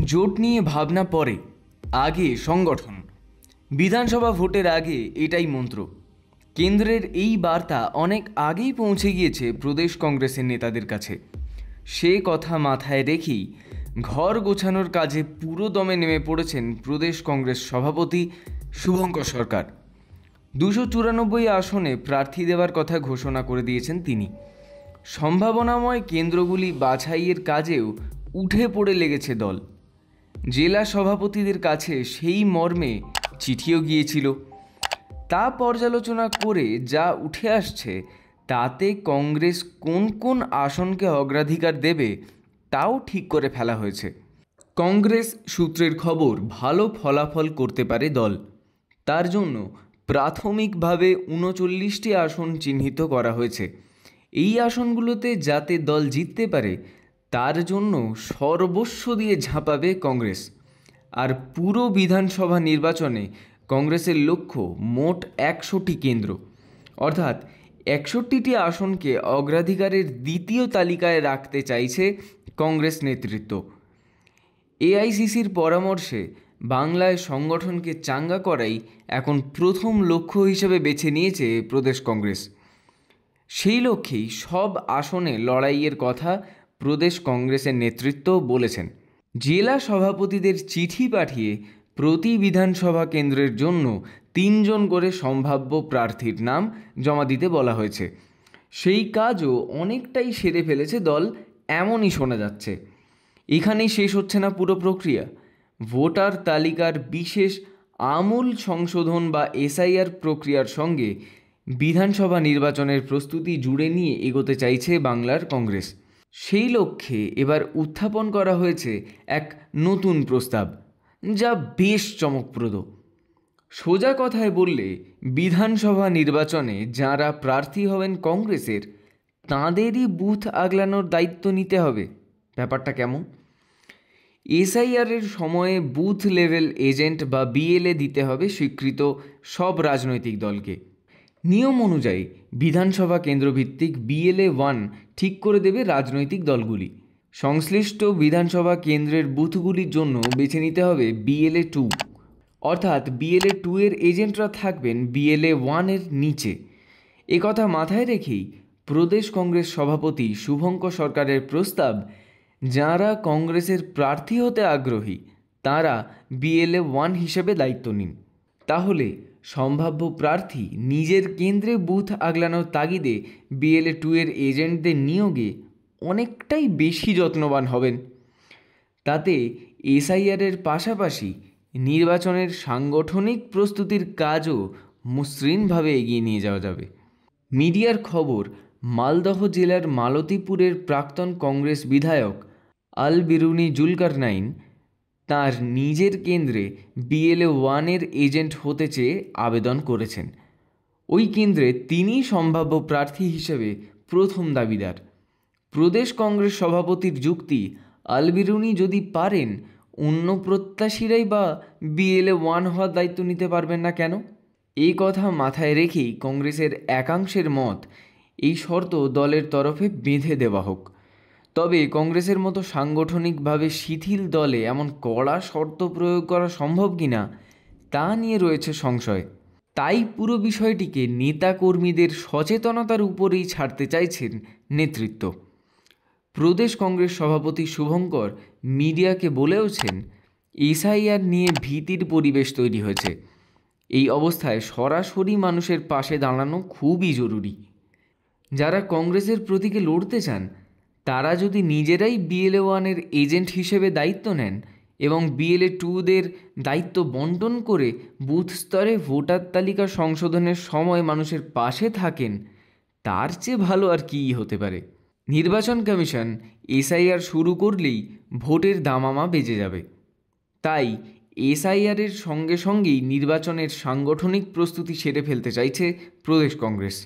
জোট নিয়ে ভাবনা পরে, আগে সংগঠন। বিধানসভা ভোটের আগে এটাই মন্ত্র। কেন্দ্রের এই বার্তা অনেক আগেই পৌঁছে গিয়েছে প্রদেশ কংগ্রেসের নেতাদের কাছে। সে কথা মাথায় রেখেই ঘর গোছানোর কাজে পুরো দমে নেমে পড়েছেন প্রদেশ কংগ্রেস সভাপতি শুভঙ্কর সরকার। 294 আসনে প্রার্থী দেওয়ার কথা ঘোষণা করে দিয়েছেন তিনি। সম্ভাবনাময় কেন্দ্রগুলি বাছাইয়ের কাজেও উঠে পড়ে লেগেছে দল। জেলা সভাপতিদের কাছে সেই মর্মে চিঠিও গিয়েছিল। তা পর্যালোচনা করে যা উঠে আসছে তাতে কংগ্রেস কোন কোন আসনকে অগ্রাধিকার দেবে তাও ঠিক করে ফেলা হয়েছে। কংগ্রেস সূত্রের খবর, ভালো ফলাফল করতে পারে দল। তার জন্য প্রাথমিকভাবে 39টি আসন চিহ্নিত করা হয়েছে। এই আসনগুলোতে যাতে দল জিততে পারে তার জন্য সর্বস্ব দিয়ে ঝাঁপাবে কংগ্রেস। আর পুরো বিধানসভা নির্বাচনে কংগ্রেসের লক্ষ্য মোট 100টি কেন্দ্র, অর্থাৎ 61টি আসনকে অগ্রাধিকারের দ্বিতীয় তালিকায় রাখতে চাইছে কংগ্রেস নেতৃত্ব। এআইসিসির পরামর্শে বাংলায় সংগঠনকে চাঙ্গা করাই এখন প্রথম লক্ষ্য হিসেবে বেছে নিয়েছে প্রদেশ কংগ্রেস। সেই লক্ষ্যেই সব আসনে লড়াইয়ের কথা প্রদেশ কংগ্রেসের নেতৃত্ব বলেছেন। জেলা সভাপতিদের চিঠি পাঠিয়ে প্রতি বিধানসভা কেন্দ্রের জন্য 3 জন করে সম্ভাব্য প্রার্থীর নাম জমা দিতে বলা হয়েছে। সেই কাজও অনেকটাই সেরে ফেলেছে দল, এমনই শোনা যাচ্ছে। এখানেই শেষ হচ্ছে না পুরো প্রক্রিয়া। ভোটার তালিকার বিশেষ আমূল সংশোধন বা এসআইআর প্রক্রিয়ার সঙ্গে বিধানসভা নির্বাচনের প্রস্তুতি জুড়ে নিয়ে এগোতে চাইছে বাংলার কংগ্রেস। সেই লক্ষ্যে এবার উত্থাপন করা হয়েছে এক নতুন প্রস্তাব, যা বেশ চমকপ্রদ। সোজা কথায় বললে, বিধানসভা নির্বাচনে যারা প্রার্থী হবেন কংগ্রেসের, তাঁদেরই বুথ আগলানোর দায়িত্ব নিতে হবে। ব্যাপারটা কেমন? এসআইআরের সময়ে বুথ লেভেল এজেন্ট বা বিএলএ দিতে হবে স্বীকৃত সব রাজনৈতিক দলকে। নিয়ম অনুযায়ী বিধানসভা কেন্দ্রভিত্তিক বিএলএ 1 ঠিক করে দেবে রাজনৈতিক দলগুলি। সংশ্লিষ্ট বিধানসভা কেন্দ্রের বুথগুলির জন্য বেছে নিতে হবে বিএলএ 2, অর্থাৎ বিএলএ 2 এর এজেন্টরা থাকবেন বিএলএ 1 এর নিচে। একথা মাথায় রেখেই প্রদেশ কংগ্রেস সভাপতি শুভঙ্কর সরকারের প্রস্তাব, যারা কংগ্রেসের প্রার্থী হতে আগ্রহী তারা বিএলএ 1 হিসেবে দায়িত্ব নিন। তাহলে সম্ভাব্য প্রার্থী নিজের কেন্দ্রে বুথ আগলানোর তাগিদে বিএলএ 2 এর এজেন্টদের নিয়োগে অনেকটাই বেশি যত্নবান হবেন। তাতে এসআইআরের পাশাপাশি নির্বাচনের সাংগঠনিক প্রস্তুতির কাজও মসৃণভাবে এগিয়ে নিয়ে যাওয়া যাবে। মিডিয়ার খবর, মালদহ জেলার মালতীপুরের প্রাক্তন কংগ্রেস বিধায়ক আল বিরুনি জুলকারনাইন তার নিজের কেন্দ্রে বিএলএ 1 এর এজেন্ট হতে চেয়ে আবেদন করেছেন। ওই কেন্দ্রে তিনি সম্ভাব্য প্রার্থী হিসেবে প্রথম দাবিদার। প্রদেশ কংগ্রেস সভাপতির যুক্তি, আল বিরুনি যদি পারেন, অন্য প্রত্যাশীরাই বা বিএলএ 1 হওয়ার দায়িত্ব নিতে পারবেন না কেন? এই কথা মাথায় রেখেই কংগ্রেসের একাংশের মত, এই শর্ত দলের তরফে বেঁধে দেওয়া হোক। তবে কংগ্রেসের মতো সাংগঠনিকভাবে শিথিল দলে এমন কড়া শর্ত প্রয়োগ করা সম্ভব কিনা তা নিয়ে রয়েছে সংশয়। তাই পুরো বিষয়টিকে নেতাকর্মীদের সচেতনতার উপরেই ছাড়তে চাইছেন নেতৃত্ব। প্রদেশ কংগ্রেস সভাপতি শুভঙ্কর মিডিয়াকে বলেওছেন, এসআইআর নিয়ে ভীতির পরিবেশ তৈরি হয়েছে। এই অবস্থায় সরাসরি মানুষের পাশে দাঁড়ানো খুবই জরুরি। যারা কংগ্রেসের প্রতীকে লড়তে চান তারা যদি নিজেরাই বিএলএ 1 এর এজেন্ট হিসেবে দায়িত্ব নেন এবং বিএলএ 2দের দায়িত্ব বন্টন করে বুথ স্তরে ভোটার তালিকা সংশোধনের সময় মানুষের পাশে থাকেন, তার চেয়ে ভালো আর কী হতে পারে? নির্বাচন কমিশন এসআইআর শুরু করলেই ভোটের দামামা বেজে যাবে। তাই এসআইআরের সঙ্গে সঙ্গেই নির্বাচনের সাংগঠনিক প্রস্তুতি সেরে ফেলতে চাইছে প্রদেশ কংগ্রেস।